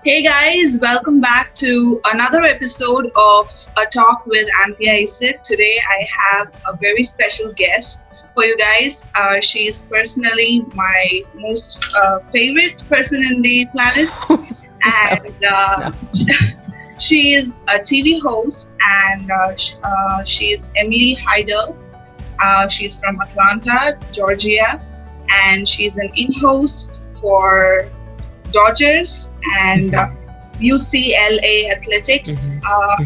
Hey guys, welcome back to another episode of A Talk with Anthea Isaac. Today I have a very special guest for you guys. She's personally my most favorite person in the planet, No, and no. she is a TV host, and she's Emily Haydel. She's from Atlanta, Georgia, and she's an in-host for Dodgers and Mhm, UCLA athletics. mhm,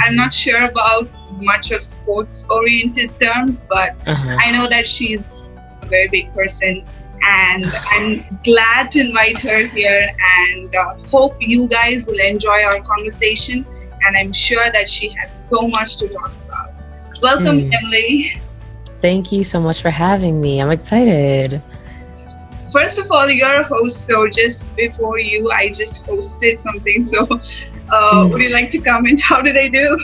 I'm mhm. not sure about much of sports oriented terms, but Uh-huh. I know that she's a very big person. And I'm glad to invite her here and hope you guys will enjoy our conversation. And I'm sure that she has so much to talk about. Welcome, Mm. Emily. Thank you so much for having me. I'm excited. First of all, you're a host, so just before you, I just hosted something. So, would Mm. you like to comment? How did I do?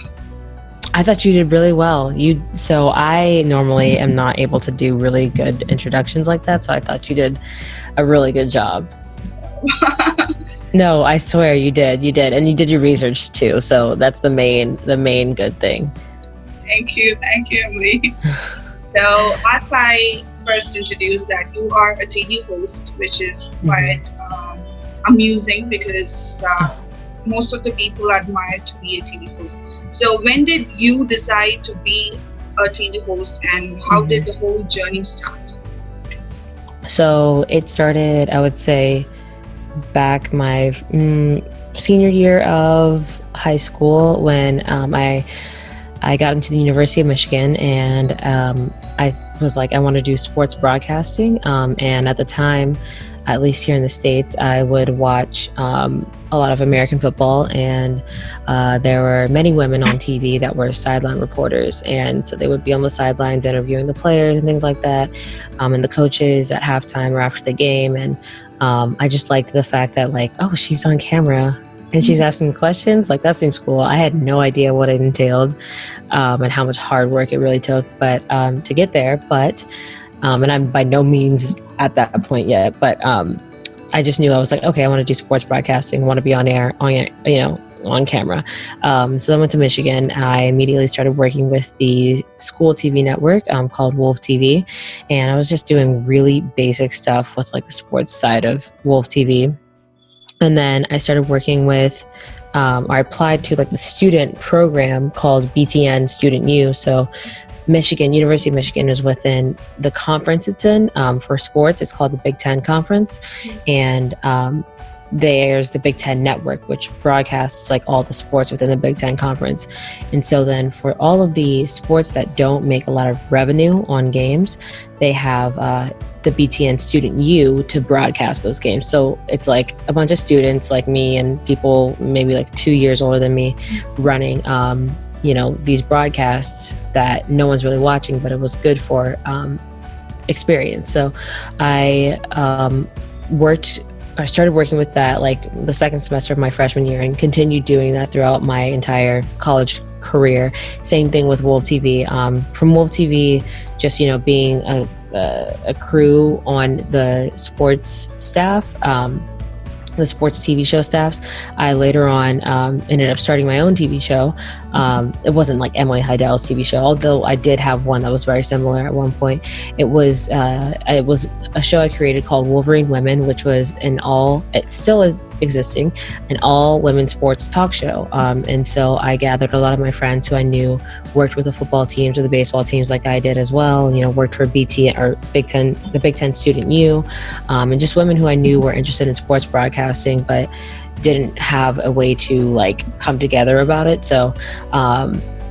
I thought you did really well. So I normally am not able to do really good introductions like that, so I thought you did a really good job. No, I swear you did. You did. And you did your research too. So that's the main good thing. Thank you, Emily. So, as I first introduced that you are a TV host, which is Mhm. quite amusing because most of the people admire to be a TV host. So, when did you decide to be a TV host, and how did Mhm. the whole journey start? So it started, I would say, back my senior year of high school when I got into the University of Michigan, and I was like, I want to do sports broadcasting. And at the time, at least here in the States, I would watch a lot of American football, and there were many women on TV that were sideline reporters. And so they would be on the sidelines interviewing the players and things like that, and the coaches at halftime or after the game. And I just liked the fact that, like, oh, she's on camera and she's asking questions. Like, that seems cool. I had no idea what it entailed, and how much hard work it really took, but to get there. But and I'm by no means at that point yet. But I just knew I was like, okay, I want to do sports broadcasting. I want to be on air, on camera. So then I went to Michigan. I immediately started working with the school TV network called Wolf TV, and I was just doing really basic stuff with like the sports side of Wolf TV. And then I started working with, I applied to like the student program called BTN Student U. So University of Michigan is within the conference it's in for sports. It's called the Big Ten Conference. And there's the Big Ten Network, which broadcasts like all the sports within the Big Ten Conference. And so then for all of the sports that don't make a lot of revenue on games, they have the BTN Student U to broadcast those games. So it's like a bunch of students like me and people maybe like 2 years older than me running, these broadcasts that no one's really watching, but it was good for experience. So I I started working with that like the second semester of my freshman year and continued doing that throughout my entire college career. Same thing with Wolf TV. From Wolf TV, just being a crew on the sports staff, the sports TV show staffs. I later on ended up starting my own TV show. It wasn't like Emily Heidel's TV show, although I did have one that was very similar at one point. It was a show I created called Wolverine Women, which was it still is existing, an all women sports talk show. And so I gathered a lot of my friends who I knew worked with the football teams or the baseball teams like I did as well, worked for BT or Big Ten, the Big Ten Student U, and just women who I knew were interested in sports broadcasting, but didn't have a way to like come together about it. So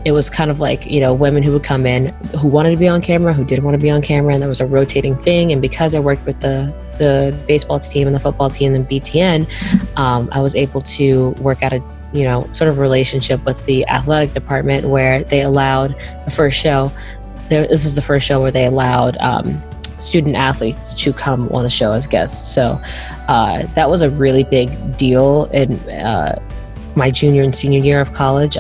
it was kind of like, women who would come in who wanted to be on camera, who didn't want to be on camera, and there was a rotating thing. And because I worked with the baseball team and the football team and BTN, I was able to work out a sort of relationship with the athletic department where they allowed the first show. This was the first show where they allowed student athletes to come on the show as guests. So that was a really big deal in my junior and senior year of college,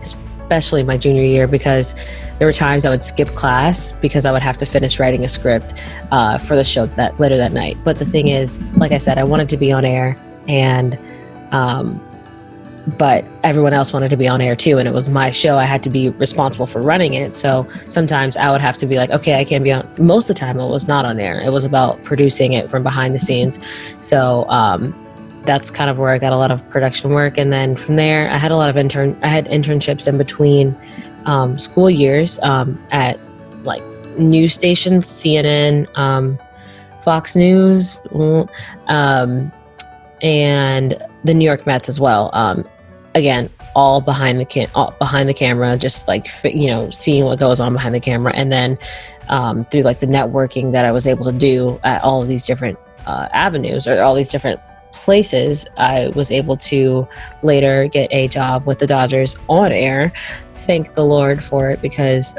especially my junior year, because there were times I would skip class because I would have to finish writing a script for the show later that night. But the thing is, like I said, I wanted to be on air, and But everyone else wanted to be on air too, and it was my show. I had to be responsible for running it. So sometimes I would have to be like, okay, I can't be on. Most of the time it was not on air. It was about producing it from behind the scenes. So that's kind of where I got a lot of production work. And then from there, I had a lot of I had internships in between school years at like news stations, CNN, Fox News, and the New York Mets as well. Again, all behind the camera, just like, you know, seeing what goes on behind the camera. And then through like the networking that I was able to do at all of these different avenues or all these different places, I was able to later get a job with the Dodgers on air. Thank the Lord for it, because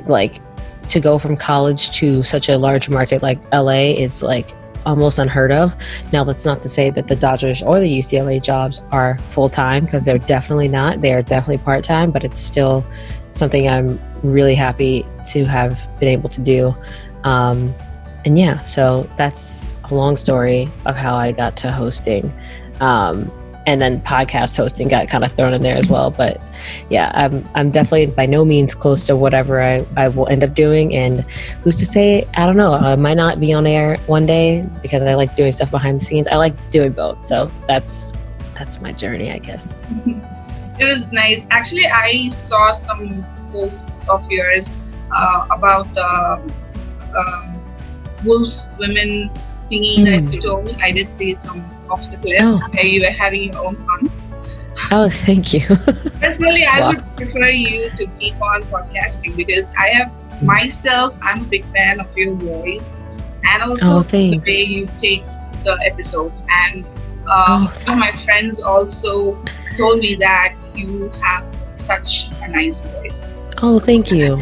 like to go from college to such a large market like LA is like almost unheard of. Now, that's not to say that the Dodgers or the UCLA jobs are full-time, because they're definitely not. They are definitely part-time, but it's still something I'm really happy to have been able to do. And yeah, so that's a long story of how I got to hosting. And then podcast hosting got kind of thrown in there as well. But yeah, I'm definitely by no means close to whatever I will end up doing. And who's to say, I don't know, I might not be on air one day, because I like doing stuff behind the scenes. I like doing both. So that's my journey, I guess. It was nice. Actually, I saw some posts of yours about wolf women thingy that you told me. I did see some of the clips where you were having your own fun. Oh, thank you. Personally, I would prefer you to keep on podcasting, because I have myself, I'm a big fan of your voice, and also the way you take the episodes. And some of my friends also told me that you have such a nice voice. Oh, thank you.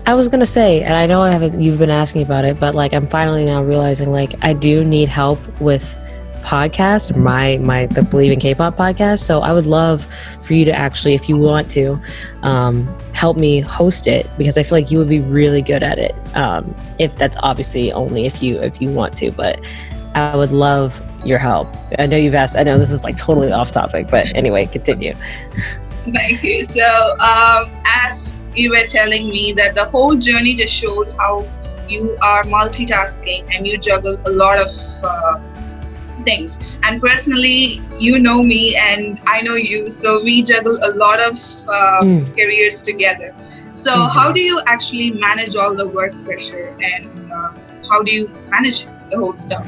I was gonna say, and I know you've been asking about it, but like I'm finally now realizing like I do need help with podcast, the Believe in K-pop podcast. So I would love for you to actually, if you want to, help me host it, because I feel like you would be really good at it. If that's obviously only if you want to, but I would love your help. I know you've asked. I know this is like totally off topic, but anyway, continue. Thank you. So as you were telling me that the whole journey just showed how you are multitasking and you juggle a lot of things. And personally, you know me and I know you, so we juggle a lot of careers together. So how do you actually manage all the work pressure, and how do you manage the whole stuff?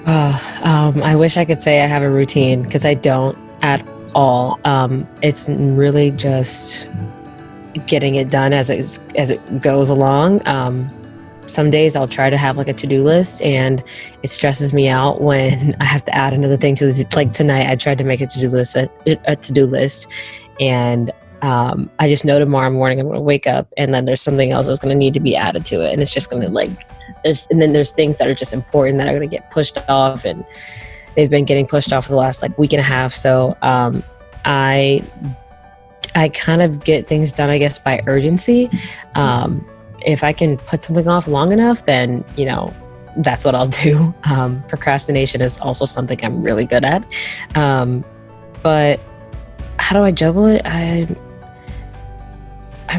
I wish I could say I have a routine, because I don't at all. It's really just getting it done as it goes along. Some days I'll try to have like a to-do list, and it stresses me out when I have to add another thing to the, like tonight I tried to make a to-do list, and I just know tomorrow morning I'm going to wake up and then there's something else that's going to need to be added to it, and it's just going to and then there's things that are just important that are going to get pushed off, and they've been getting pushed off for the last like week and a half. So I kind of get things done, I guess, by urgency. If I can put something off long enough, then, you know, that's what I'll do. Procrastination is also something I'm really good at. But how do I juggle it? I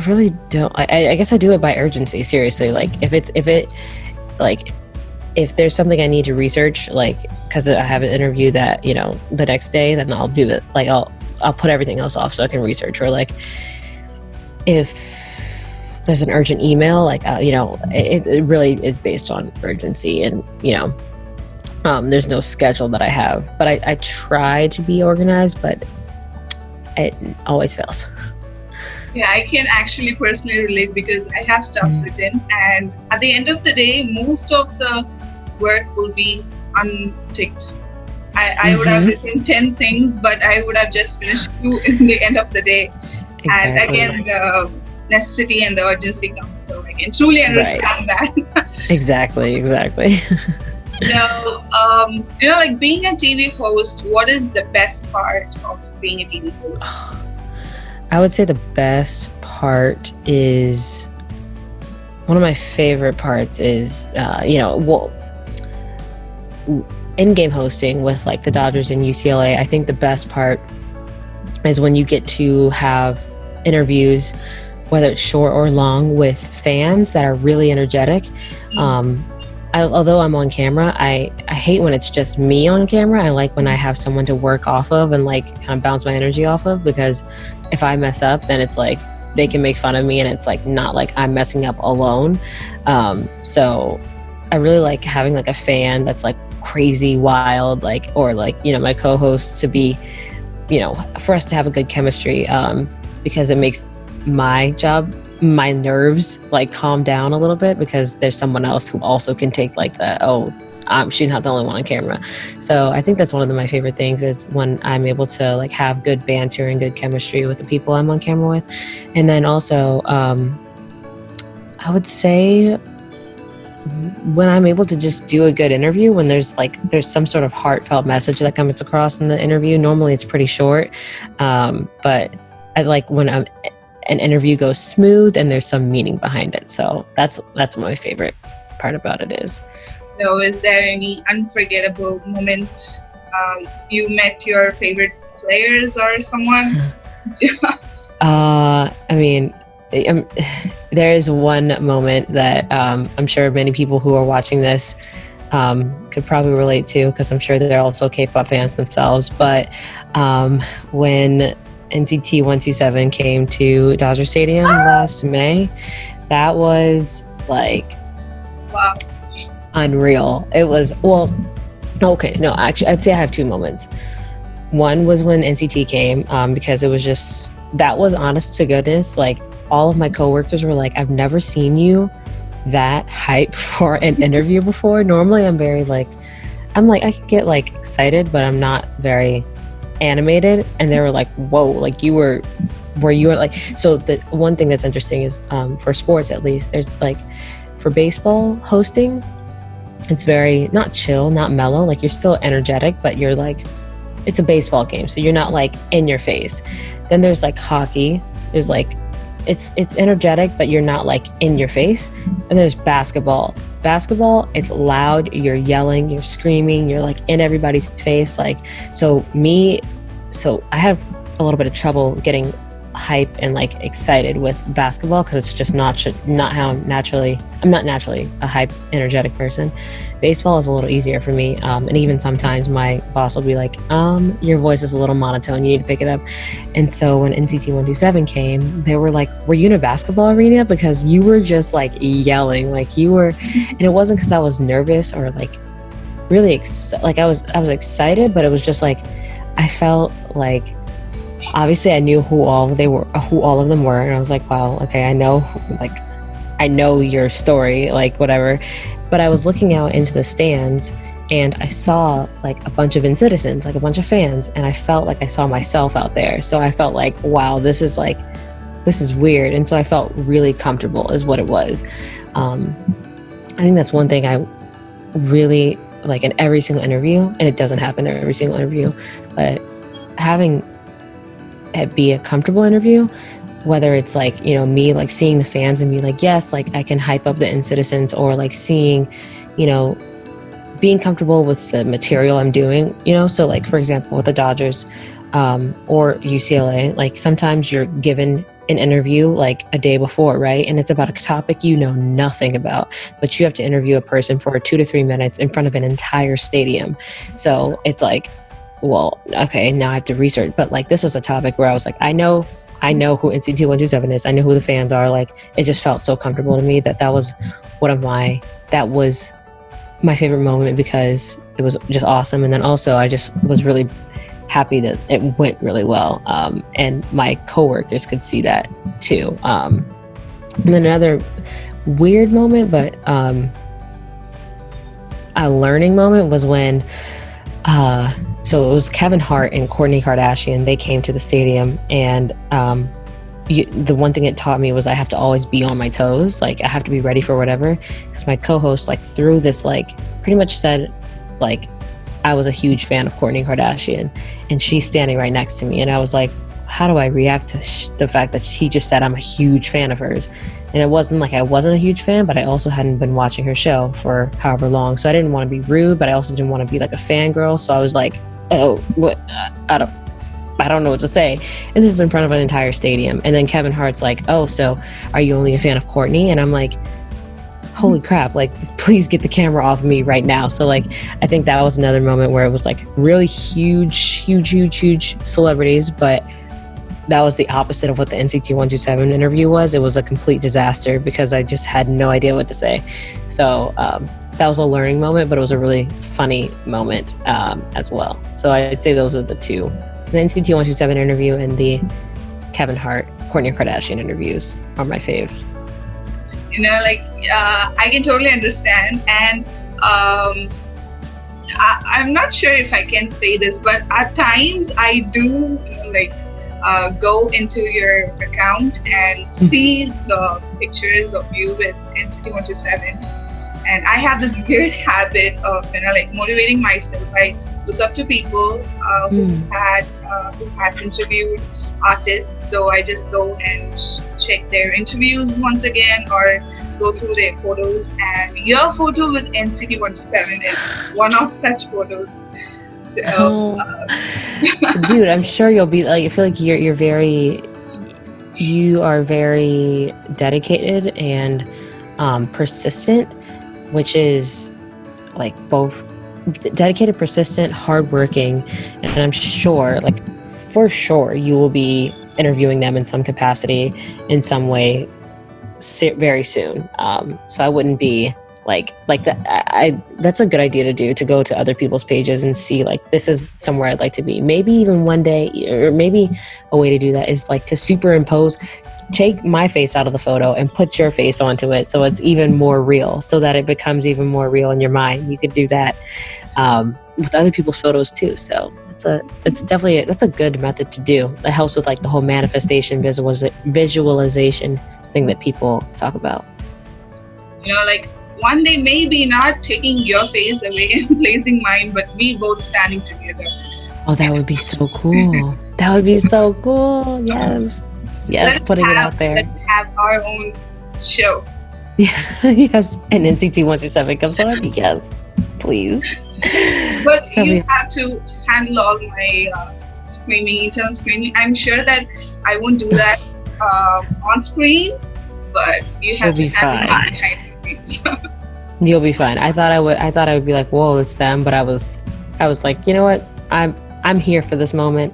really don't. I guess I do it by urgency. Seriously, like if there's something I need to research, like because I have an interview that, you know, the next day, then I'll do it. Like I'll put everything else off so I can research. Or like if there's an urgent email, like you know, it really is based on urgency, and you know, there's no schedule that I have. But I try to be organized, but it always fails. Yeah, I can actually personally relate, because I have stuff written, and at the end of the day, most of the work will be unticked. I would have written 10 things, but I would have just finished 2 in the end of the day. Exactly. And again, the necessity and the urgency comes. So I can truly understand that. Exactly. So, you know, like being a TV host, what is the best part of being a TV host? I would say the best part is, one of my favorite parts is, you know, well, in-game hosting with like the Dodgers and UCLA, I think the best part is when you get to have interviews, whether it's short or long, with fans that are really energetic. Although I'm on camera, I hate when it's just me on camera. I like when I have someone to work off of and like kind of bounce my energy off of, because if I mess up, then it's like they can make fun of me and it's like not like I'm messing up alone. So I really like having like a fan that's like crazy wild, like, or like, you know, my co-host to be, you know, for us to have a good chemistry, because it makes my job, my nerves like calm down a little bit, because there's someone else who also can take like the, she's not the only one on camera. So I think that's one of my favorite things, is when I'm able to like have good banter and good chemistry with the people I'm on camera with. And then also, I would say when I'm able to just do a good interview, when there's some sort of heartfelt message that comes across in the interview. Normally it's pretty short, but I like when an interview goes smooth and there's some meaning behind it. So that's what my favorite part about it is. So is there any unforgettable moment you met your favorite players or someone? I mean, there is one moment that I'm sure many people who are watching this could probably relate to, because I'm sure they're also K-pop fans themselves. But when NCT 127 came to Dodger Stadium last May, that was like, wow, unreal. It was, well, okay, no, actually I'd say I have two moments. One was when NCT came, because it was just, that was honest to goodness, like all of my coworkers were like, I've never seen you that hype for an interview before. Normally I'm very like, I could get like excited, but I'm not very animated. And they were like, whoa, like you were like, so the one thing that's interesting is for sports, at least, there's like, for baseball hosting, it's very not chill, not mellow, like you're still energetic, but you're like, it's a baseball game, so you're not like in your face. Then there's like hockey, there's like, it's energetic, but you're not like in your face. And there's basketball, it's loud, you're yelling, you're screaming, you're like in everybody's face. Like, so I have a little bit of trouble getting hype and like excited with basketball, because it's just not how I'm not naturally a hype, energetic person. Baseball is a little easier for me, and even sometimes my boss will be like, your voice is a little monotone, you need to pick it up. And so when NCT 127 came, they were like, were you in a basketball arena? Because you were just like yelling, like you were, and it wasn't because I was nervous or like really like I was excited, but it was just like I felt like, obviously I knew who all of them were, and I was like, wow, okay, I know your story, like whatever. But I was looking out into the stands and I saw like a bunch of citizens, like a bunch of fans, and I felt like I saw myself out there. So I felt like, wow, this is weird. And so I felt really comfortable is what it was. I think that's one thing I really like in every single interview, and it doesn't happen in every single interview, but having it be a comfortable interview, whether it's like, you know, me like seeing the fans and be like, yes, like I can hype up the citizens, or like seeing, you know, being comfortable with the material I'm doing, you know. So like, for example, with the Dodgers or UCLA, like sometimes you're given an interview like a day before, right? And it's about a topic you know nothing about, but you have to interview a person for 2 to 3 minutes in front of an entire stadium. So it's like, well, okay, now I have to research. But like, this was a topic where I was like, I know who NCT 127 is. I know who the fans are. Like, it just felt so comfortable to me that was my favorite moment, because it was just awesome. And then also I just was really happy that it went really well. And my coworkers could see that too. And then another weird moment, but a learning moment was when, so it was Kevin Hart and Kourtney Kardashian. They came to the stadium, and the one thing it taught me was I have to always be on my toes. Like, I have to be ready for whatever, because my co-host like threw this, like pretty much said like I was a huge fan of Kourtney Kardashian, and she's standing right next to me, and I was like, how do I react to the fact that he just said I'm a huge fan of hers? And it wasn't like I wasn't a huge fan, but I also hadn't been watching her show for however long. So I didn't want to be rude, but I also didn't want to be like a fangirl. So I was like, oh, what? I don't know what to say. And this is in front of an entire stadium. And then Kevin Hart's like, oh, so are you only a fan of Courtney? And I'm like, holy crap, like, please get the camera off of me right now. So like, I think that was another moment where it was like really huge celebrities, but that was the opposite of what the NCT 127 interview was. It was a complete disaster because I just had no idea what to say. So that was a learning moment, but it was a really funny moment as well. So I'd say those are the two. The NCT 127 interview and the Kevin Hart, Kourtney Kardashian interviews are my faves. You know, like, I can totally understand. And I'm not sure if I can say this, but at times I do like go into your account and see the pictures of you with NCT 127. And I have this weird habit of, you know, like motivating myself. I look up to people who has interviewed artists. So I just go and check their interviews once again, or go through their photos. And your photo with NCT 127 is one of such photos. So, dude, I'm sure you'll be like. I feel like you are very dedicated and persistent, which is like both dedicated, persistent, hardworking, and I'm sure, like for sure, you will be interviewing them in some capacity, in some way, very soon. So I wouldn't be like that. That's a good idea to do, to go to other people's pages and see like, this is somewhere I'd like to be. Maybe even one day, or maybe a way to do that is like to superimpose, take my face out of the photo and put your face onto it, so it's even more real, so that it becomes even more real in your mind. You could do that with other people's photos too. So that's a good method to do. That helps with like the whole manifestation visualization thing that people talk about. You know, like one day maybe not taking your face away and placing mine, but we both standing together. Oh, that would be so cool. That would be so cool. Yes. Yes, putting it out there. Let's have our own show. Yeah, yes. And NCT 127 comes on. Yes, please. But you have to handle all my internal screaming. I'm sure that I won't do that on screen, but you have to handle my behind the scenes. You'll be fine. I thought I would be like, whoa, it's them. But I was like, you know what? I'm here for this moment.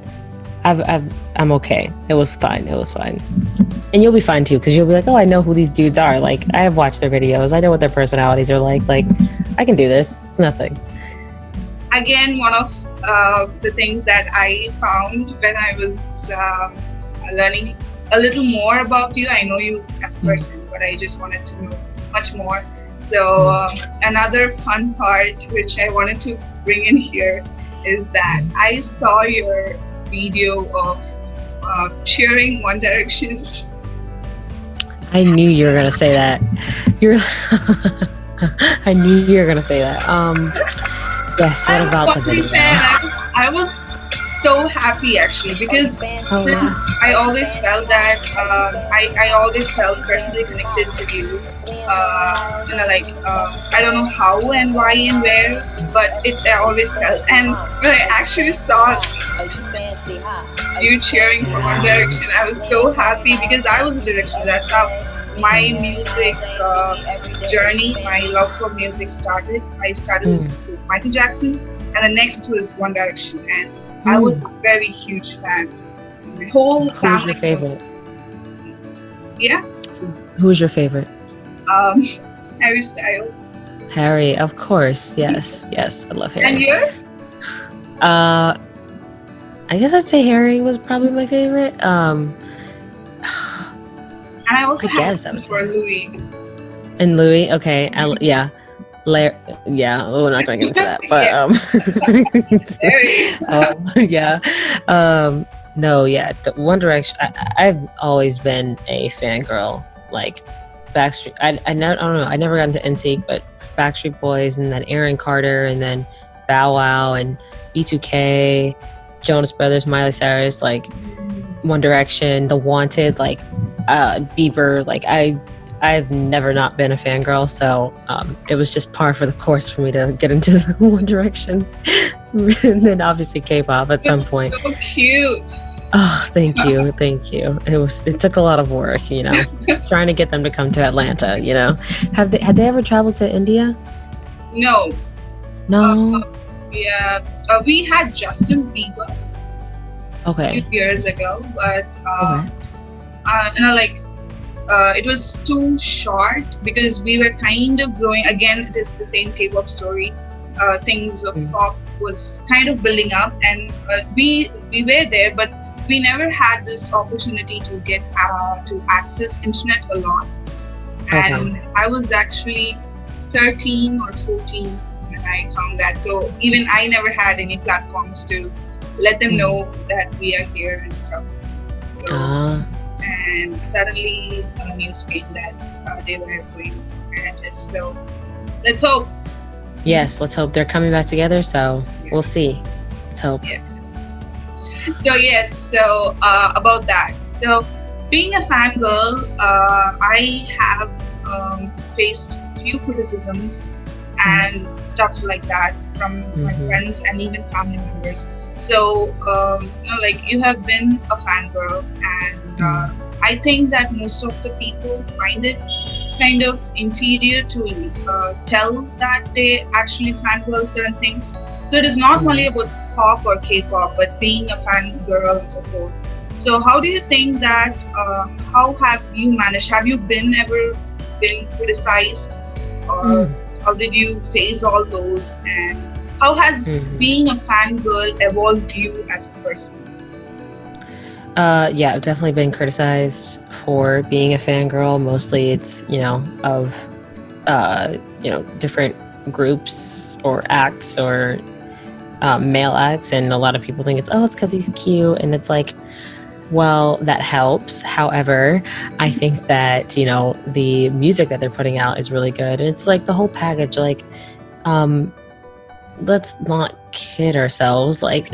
I'm okay. It was fine. And you'll be fine too, because you'll be like, oh, I know who these dudes are. Like, I have watched their videos. I know what their personalities are like. Like, I can do this. It's nothing. Again, one of the things that I found when I was learning a little more about you, I know you as a person, but I just wanted to know much more. So another fun part which I wanted to bring in here is that I saw your video of cheering One Direction. I knew you were gonna say that. I knew you were gonna say that. Yes. What about the video? I was so happy actually, because since I always felt that I always felt personally connected to you. You know, like I don't know how and why and where, but I always felt. And when I actually saw you cheering for One Direction, I was so happy, because I was a Directioner. That's how my music journey, my love for music started. I started with Michael Jackson, and the next was One Direction, and I was a very huge fan. My whole family. Who's your favorite? Yeah. Who's your favorite? Harry Styles. Harry, of course. Yes, I love Harry. And yours? I guess I'd say Harry was probably my favorite. And I also for Louis. And Louis, okay, yeah. Yeah, we're not gonna get into that, but no, yeah, the One Direction. I've always been a fangirl, like Backstreet. I don't know. I never got into NSYNC, but Backstreet Boys, and then Aaron Carter, and then Bow Wow, and B2K, Jonas Brothers, Miley Cyrus, like One Direction, The Wanted, like Bieber. Like I've never not been a fangirl, so it was just par for the course for me to get into One Direction, and then obviously K-pop at some point. So cute. Oh, thank you, thank you. It took a lot of work, trying to get them to come to Atlanta. Had they ever traveled to India? No. No. Yeah. We had Justin Bieber a Okay. few years ago, but Okay. it was too short because we were kind of growing. Again, it is the same K-pop story. Things of pop was kind of building up, and we were there, but we never had this opportunity to get to access internet a lot. And I was actually 13 or 14 when I found that. So even I never had any platforms to let them know that we are here and stuff. So, and suddenly news came that they were going at it. So let's hope. Yes, let's hope they're coming back together. So we'll see. Let's hope. Yeah. So yes, so about that. So being a fangirl, I have faced few criticisms and stuff like that from my friends and even family members. So you have been a fangirl, and I think that most of the people find it kind of inferior to tell that they actually fangirl certain things. So it is not only about pop or K-pop, but being a fangirl as a whole. So how do you think that, how have you managed? Have you ever been criticized? Or how did you face all those? And how has being a fangirl evolved you as a person? Yeah, I've definitely been criticized for being a fangirl. Mostly it's, of, different groups or acts or male acts. And a lot of people think it's because he's cute. And it's like, well, that helps. However, I think that, the music that they're putting out is really good. And it's like the whole package, like, let's not kid ourselves. Let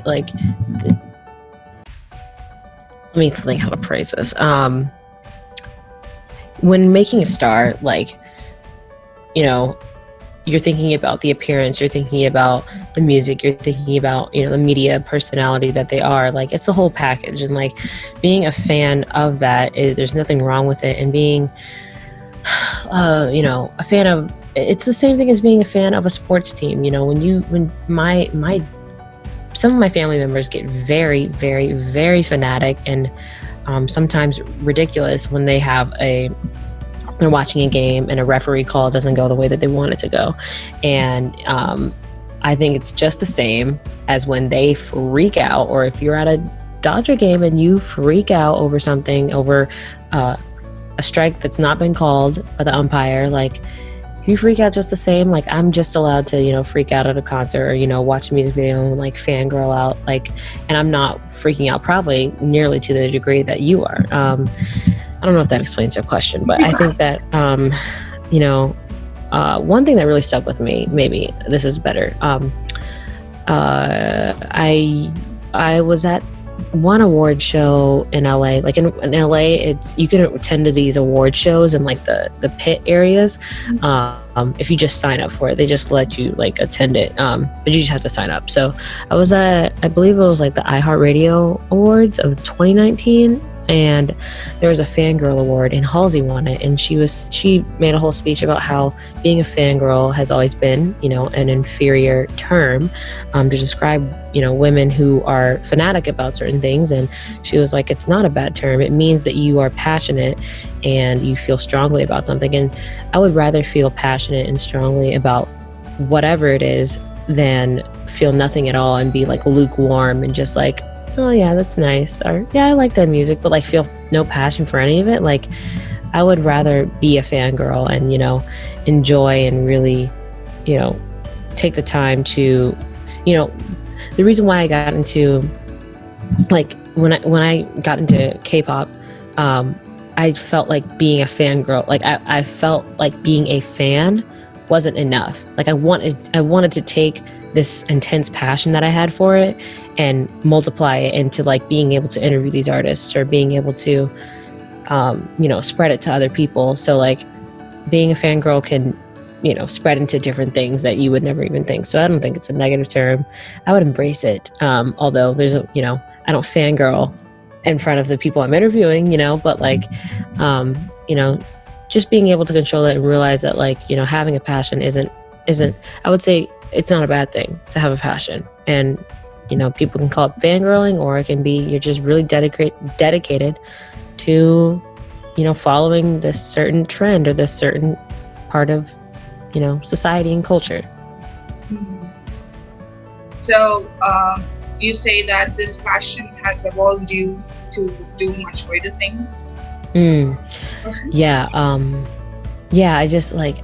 me think how to phrase this. When making a star, you're thinking about the appearance, you're thinking about the music, you're thinking about, the media personality that they are. Like, it's the whole package. And being a fan of that, there's nothing wrong with it. And being, a fan of, it's the same thing as being a fan of a sports team. When some of my family members get very, very, very fanatic and sometimes ridiculous when they're watching a game and a referee call doesn't go the way that they want it to go. And I think it's just the same as when they freak out, or if you're at a Dodger game and you freak out over something, over a strike that's not been called by the umpire, you freak out just the same. I'm just allowed to, freak out at a concert or, watch a music video and fangirl out. And I'm not freaking out probably nearly to the degree that you are. I don't know if that explains your question, but I think that, one thing that really stuck with me, maybe this is better. I was at one award show in LA. In LA, you can attend to these award shows in the pit areas. If you just sign up for it, they just let you attend it. But you just have to sign up. So I was at, I believe it was the iHeartRadio Awards of 2019. And there was a fangirl award, and Halsey won it. And she made a whole speech about how being a fangirl has always been, an inferior term to describe, women who are fanatic about certain things. And she was like, it's not a bad term. It means that you are passionate and you feel strongly about something. And I would rather feel passionate and strongly about whatever it is than feel nothing at all and be lukewarm and just oh yeah, that's nice, or yeah, I like their music, but feel no passion for any of it. I would rather be a fangirl and enjoy and really take the time to the reason why I got into when I got into K-pop, I felt like being a fangirl, I felt like being a fan wasn't enough. I wanted to take this intense passion that I had for it and multiply it into being able to interview these artists or being able to spread it to other people. So being a fangirl can, spread into different things that you would never even think. So I don't think it's a negative term. I would embrace it. Although there's I don't fangirl in front of the people I'm interviewing, but like, just being able to control it and realize that like, having a passion isn't, I would say it's not a bad thing to have a passion. And, people can call it fangirling, or it can be, you're just really dedicated to, following this certain trend or this certain part of, society and culture. Mhm. So you say that this passion has evolved you to do much greater things? Yeah. I just like,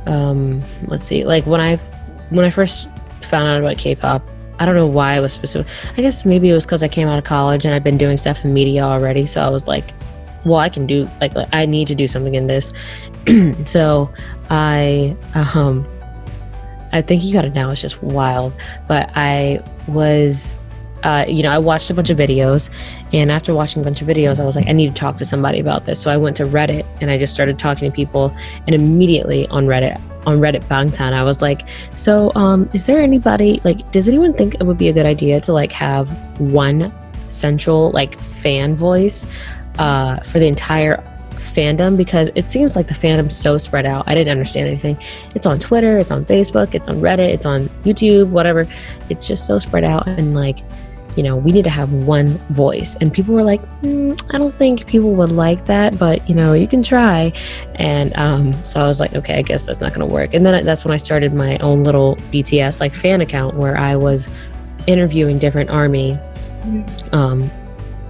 let's see, like when I first found out about K-pop, I don't know why I was specific. I guess maybe it was because I came out of college and I'd been doing stuff in media already. So I was like, well, I can do like I need to do something in this. So I thinking about it now, it's just wild. But I was, I watched a bunch of videos, and after watching a bunch of videos, I was like, I need to talk to somebody about this. So I went to Reddit and I just started talking to people, and immediately on Reddit Bangtan, I was like, so is there anybody, like, does anyone think it would be a good idea to like have one central like fan voice for the entire fandom? Because it seems like the fandom's so spread out. I didn't understand anything. It's on Twitter, it's on Facebook, it's on Reddit, it's on YouTube, whatever. It's just so spread out, and like, we need to have one voice. And people were like, I don't think people would like that, but you can try. And so I was like, okay, I guess that's not going to work. And then that's when I started my own little BTS like fan account, where I was interviewing different ARMY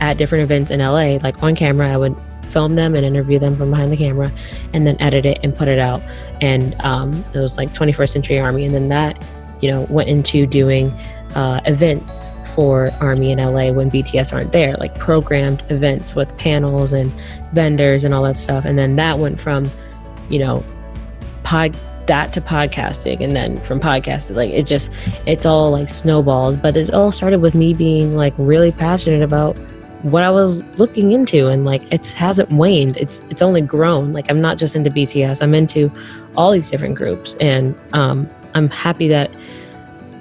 at different events in LA, like on camera. I would film them and interview them from behind the camera, and then edit it and put it out. And it was like 21st Century ARMY, and then that went into doing events for ARMY in LA when BTS aren't there, like programmed events with panels and vendors and all that stuff. And then that went from that to podcasting, and then from podcasting, like it's all like snowballed. But it all started with me being like really passionate about what I was looking into, and like it hasn't waned. It's only grown. Like I'm not just into BTS, I'm into all these different groups. And I'm happy that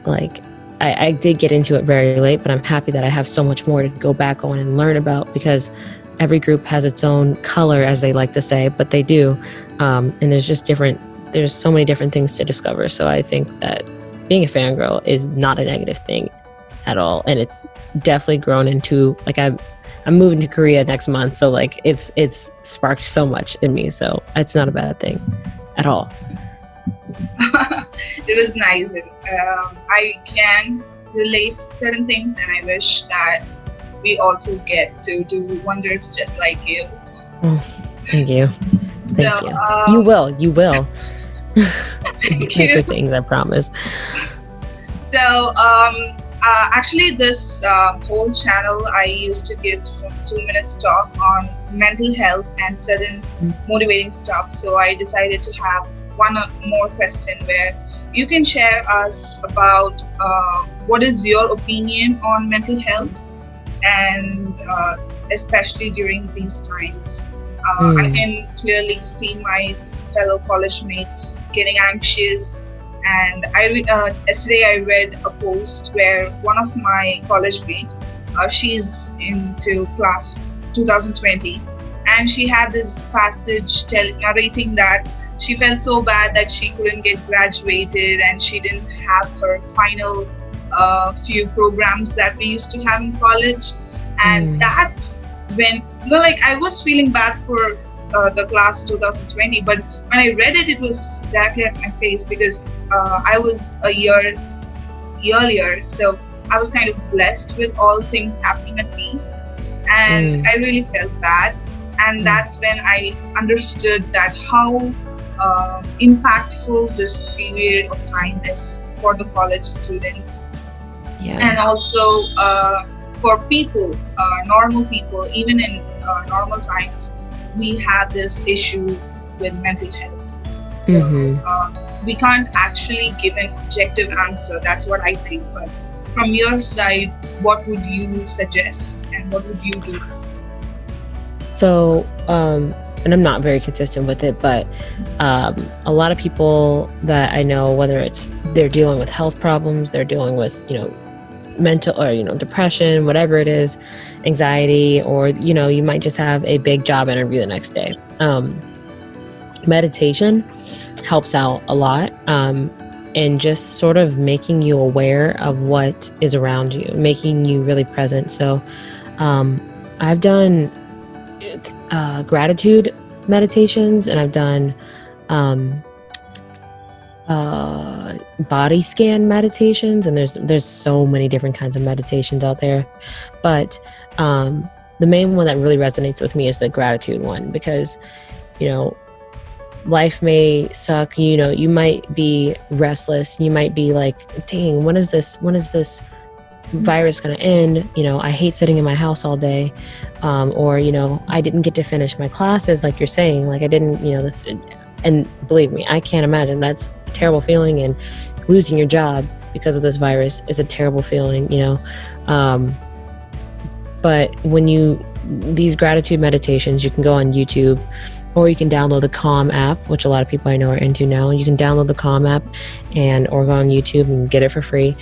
like I did get into it very late, but I'm happy that I have so much more to go back on and learn about, because every group has its own color, as they like to say, but they do. And there's so many different things to discover. So I think that being a fangirl is not a negative thing at all. And it's definitely grown into, like, I'm moving to Korea next month. So like it's sparked so much in me. So it's not a bad thing at all. It was nice. I can relate to certain things, and I wish that we also get to do wonders just like you. Thank you. Thank you. You will. Thank you. Bigger things, I promise. So actually this whole channel, I used to give some 2 minutes talk on mental health and certain motivating stuff. So I decided to have one more question where you can share us about what is your opinion on mental health, and especially during these times. I can clearly see my fellow college mates getting anxious, and yesterday I read a post where one of my college mates, she's into class 2020, and she had this passage narrating that she felt so bad that she couldn't get graduated, and she didn't have her final few programs that we used to have in college. And that's when, like, I was feeling bad for the class 2020, but when I read it, it was directly at my face, because I was a year earlier, so I was kind of blessed with all things happening at peace, and I really felt bad. And that's when I understood that how impactful this period of time is for the college students. And also for people, normal people, even in normal times, we have this issue with mental health. So we can't actually give an objective answer. That's what I think. But from your side, what would you suggest, and what would you do? So and I'm not very consistent with it, but a lot of people that I know, whether it's they're dealing with health problems, they're dealing with, mental or, depression, whatever it is, anxiety, or, you might just have a big job interview the next day. Meditation helps out a lot. And just sort of making you aware of what is around you, making you really present. So I've done gratitude meditations, and I've done body scan meditations, and there's so many different kinds of meditations out there. But the main one that really resonates with me is the gratitude one, because life may suck, you might be restless, you might be like, dang, when is this virus going to end? I hate sitting in my house all day. Or I didn't get to finish my classes, like you're saying, like I didn't, this, and believe me, I can't imagine. That's a terrible feeling, and losing your job because of this virus is a terrible feeling, but these gratitude meditations, you can go on YouTube, or you can download the Calm app, which a lot of people I know are into now. You can download the Calm app or go on YouTube and get it for free.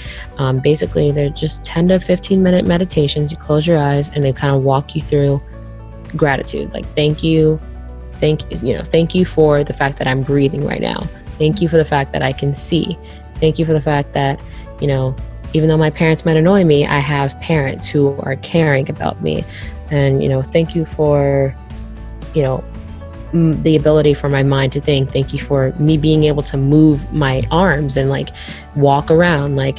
Basically, they're just 10 to 15-minute meditations. You close your eyes and they kind of walk you through gratitude. Like, thank you for the fact that I'm breathing right now. Thank you for the fact that I can see. Thank you for the fact that, even though my parents might annoy me, I have parents who are caring about me. And, thank you for, the ability for my mind to think. Thank you for me being able to move my arms and like walk around, like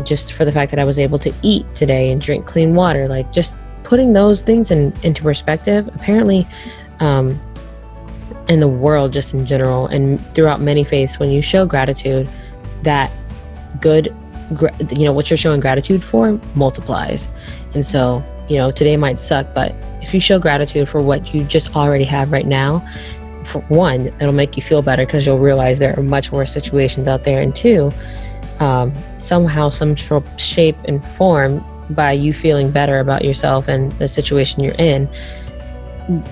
just for the fact that I was able to eat today and drink clean water. Like, just putting those things into perspective. Apparently in the world, just in general, and throughout many faiths, when you show gratitude, that what you're showing gratitude for multiplies. And so today might suck, but if you show gratitude for what you just already have right now, for one, it'll make you feel better because you'll realize there are much worse situations out there. And two, somehow, some shape and form, by you feeling better about yourself and the situation you're in,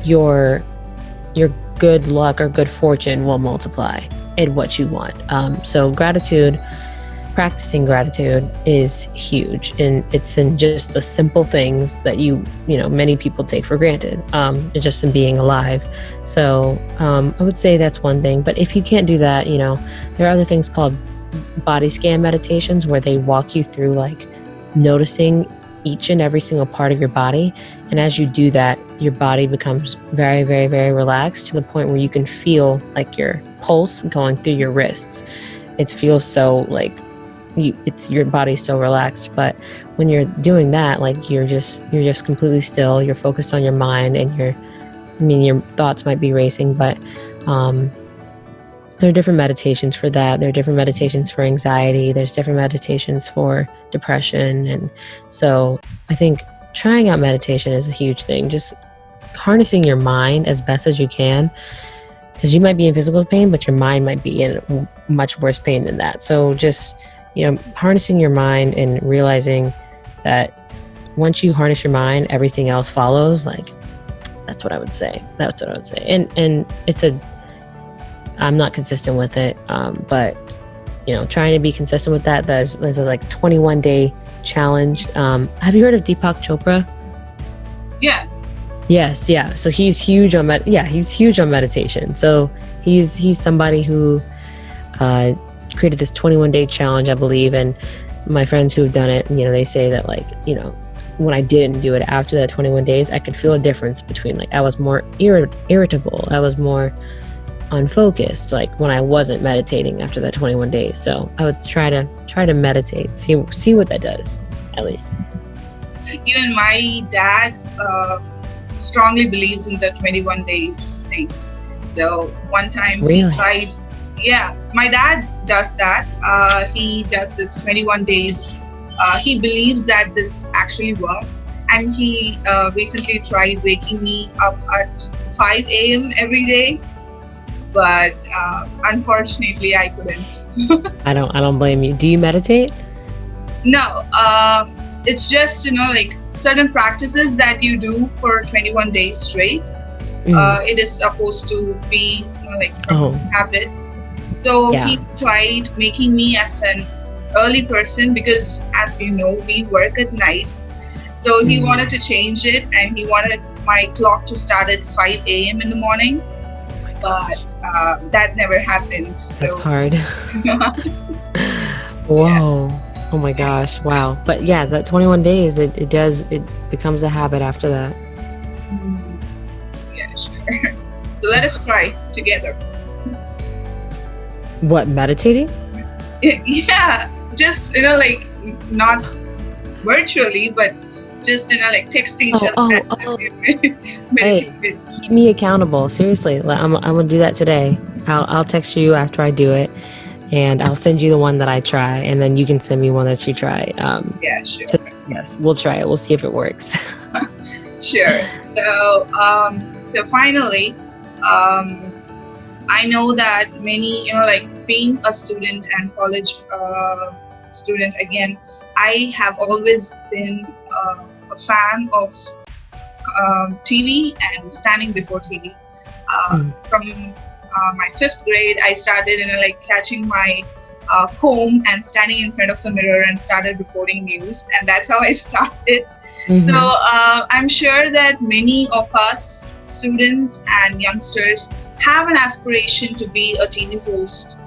your good luck or good fortune will multiply in what you want. So practicing gratitude is huge, and it's in just the simple things that many people take for granted. It's just in being alive. So I would say that's one thing. But if you can't do that, there are other things called body scan meditations, where they walk you through like noticing each and every single part of your body. And as you do that, your body becomes very, very, very relaxed, to the point where you can feel like your pulse going through your wrists. It feels so like your body's so relaxed. But when you're doing that, like you're just completely still, you're focused on your mind, and your thoughts might be racing, but there are different meditations for that. There are different meditations for anxiety. There's different meditations for depression. And so I think trying out meditation is a huge thing. Just harnessing your mind as best as you can, because you might be in physical pain, but your mind might be in much worse pain than that. So just, harnessing your mind and realizing that once you harness your mind, everything else follows. Like, that's what I would say. And I'm not consistent with it. But, trying to be consistent with that, there's a like 21-day challenge. Have you heard of Deepak Chopra? Yeah. Yes. Yeah. So he's huge on meditation. So he's somebody who, created this 21-day challenge, I believe. And my friends who have done it, they say that like, when I didn't do it after that 21 days, I could feel a difference between like, I was more irritable. I was more unfocused, like when I wasn't meditating after that 21 days. So I would try to meditate, see what that does, at least. Even my dad strongly believes in the 21 days thing. So one time we tried. Yeah, my dad does that. He does this 21 days. He believes that this actually works. And he recently tried waking me up at 5 a.m. every day. But unfortunately, I couldn't. I don't blame you. Do you meditate? No, it's just, like certain practices that you do for 21 days straight. It is supposed to be like from Oh, habit. So yeah. he tried making me as an early person because, as you know, we work at nights. So he wanted Mm. to change it, and he wanted my clock to start at 5 a.m. in the morning. Oh my But gosh, that never happened. that's So hard. yeah. Whoa. Oh my gosh. Wow. But yeah, that 21 days, it becomes a habit after that. Mm, yeah, sure. So let us try together. What, meditating? Yeah, just like not virtually, but just like text each Oh, other oh, and oh. Hey, meditate. keep me accountable. Seriously. I'm gonna do that today. I'll text you after I do it, and I'll send you the one that I try, and then you can send me one that you try. Yeah, sure. So yes, we'll try it. We'll see if it works. Sure. So finally, um, I know that many, like being a student and college student again, I have always been a fan of TV and standing before TV. Mm. From my fifth grade, I started, like catching my comb and standing in front of the mirror and started reporting news, and that's how I started. So Mhm. I'm sure that many of us students and youngsters have an aspiration to be a TV host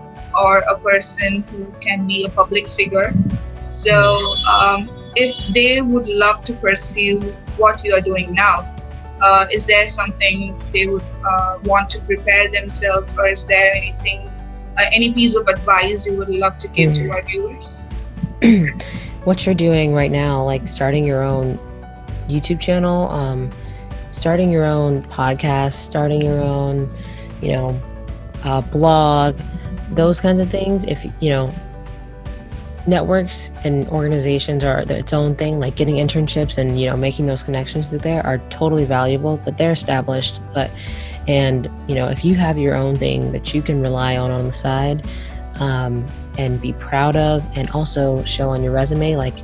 or a person who can be a public figure. So if they would love to pursue what you are doing now, is there something they would want to prepare themselves, or is there any piece of advice you would love to give to our viewers? What you're doing right now, like starting your own YouTube channel, starting your own podcast, starting your own, you know, blog, those kinds of things. If networks and organizations are its own thing, like getting internships and making those connections through there are totally valuable, but they're established. And if you have your own thing that you can rely on the side, and be proud of, and also show on your resume, like,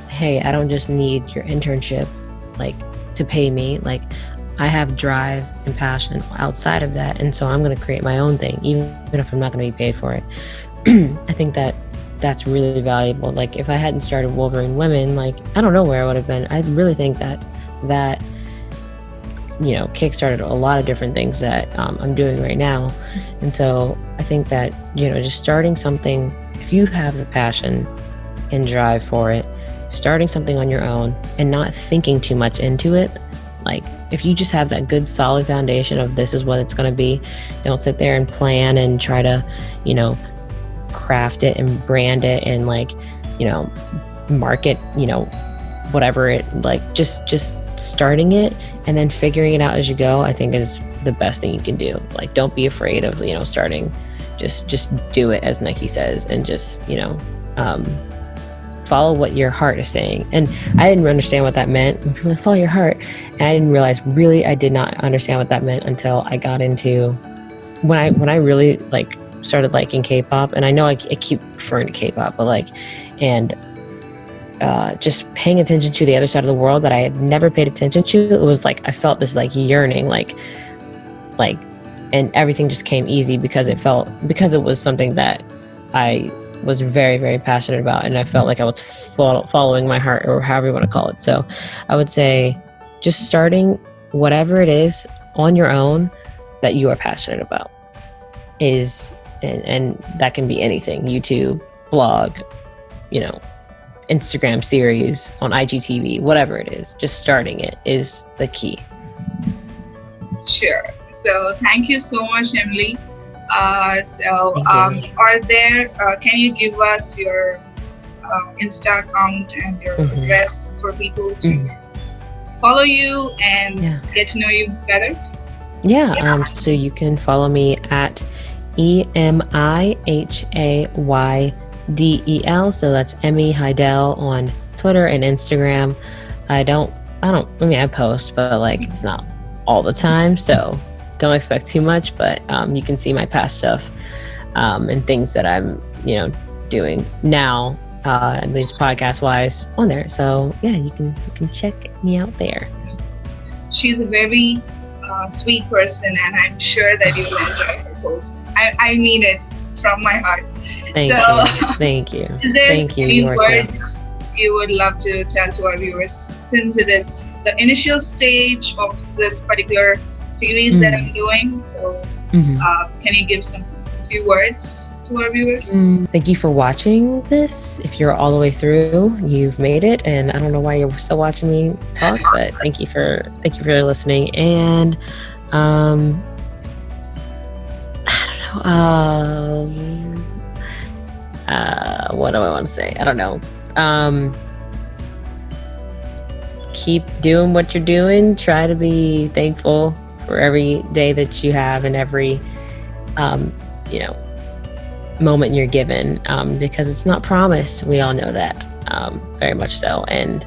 hey, I don't just need your internship like to pay me, like I have drive and passion outside of that, and so I'm going to create my own thing even if I'm not going to be paid for it. I think that's really valuable. Like if I hadn't started Wolverine Women, like I don't know where I would have been. I really think that kickstarted a lot of different things that I'm doing right now. And so I think that just starting something, if you have the passion and drive for it, starting something on your own and not thinking too much into it, like if you just have that good solid foundation of this is what it's going to be, don't sit there and plan and try to craft it and brand it and market whatever it, like just starting it and then figuring it out as you go, I think is the best thing you can do. Like don't be afraid of starting, just do it, as Nike says, and just follow what your heart is saying. And I didn't understand what that meant. Follow your heart. And I didn't realize, really, I did not understand what that meant until I got into when I really started liking K-pop. And I know I keep referring to K-pop, but just paying attention to the other side of the world that I had never paid attention to. It was like I felt this yearning, and everything just came easy because it was something that I was very, very passionate about, and I felt like I was following my heart, or however you want to call it. So I would say just starting whatever it is on your own that you are passionate about is, and that can be anything: YouTube, blog, Instagram series, on IGTV, whatever it is. Just starting it is the key. Sure. So thank you so much, Emily. Thank you. Can you give us your Insta account and your address for people to follow you and get to know you better? Yeah. So you can follow me at EMIHAYDEL. So that's Emmy Haydel on Twitter and Instagram. I post, but it's not all the time, so don't expect too much, but you can see my past stuff and things that I'm doing now, at least podcast wise, on there. So yeah, you can check me out there. She's a very sweet person, and I'm sure that you will enjoy her post. I mean it from my heart. Thank So, you. Thank you. is there Thank you. any You are too. words you would love to tell to our viewers, since it is the initial stage of this particular series that I'm doing? So, can you give some few words to our viewers? Thank you for watching this. If you're all the way through, you've made it, and I don't know why you're still watching me talk, but thank you for listening. And what do I want to say? I don't know. Keep doing what you're doing. Try to be thankful for every day that you have and every moment you're given, because it's not promised. We all know that, very much so. And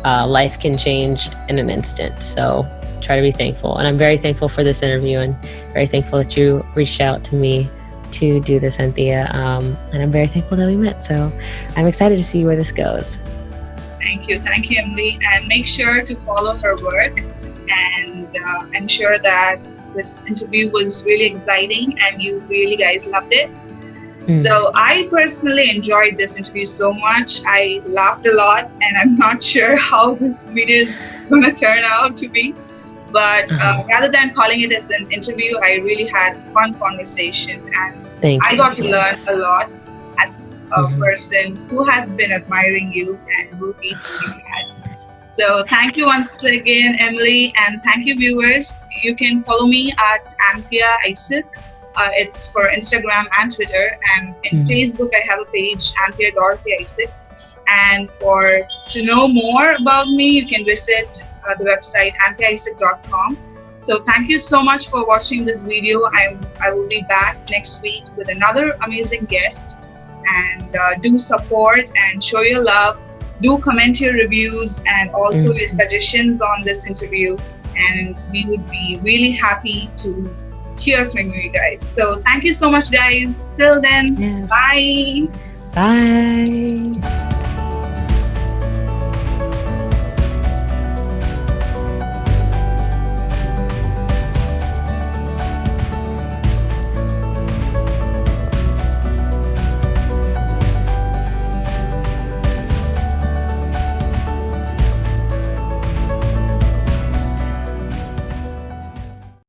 life can change in an instant. So try to be thankful. And I'm very thankful for this interview, and very thankful that you reached out to me to do this, Anthea. And I'm very thankful that we met. So I'm excited to see where this goes. Thank you, Emily. And make sure to follow her work. And I'm sure that this interview was really exciting and you really guys loved it. So I personally enjoyed this interview so much. I laughed a lot, and I'm not sure how this video is going to turn out to be. But rather than calling it as an interview, I really had fun conversation, and I got to learn a lot as a person who has been admiring you and who needs to be had. So thank you once again, Emily, and thank you, viewers. You can follow me at Anthea Isaac. It's for Instagram and Twitter, and in Facebook I have a page, Anthea Isaac. And to know more about me, you can visit the website antheaisaac.com. So thank you so much for watching this video. I will be back next week with another amazing guest. And do support and show your love. Do comment your reviews and also your suggestions on this interview. And we would be really happy to hear from you guys. So thank you so much, guys. Till then, bye. Bye.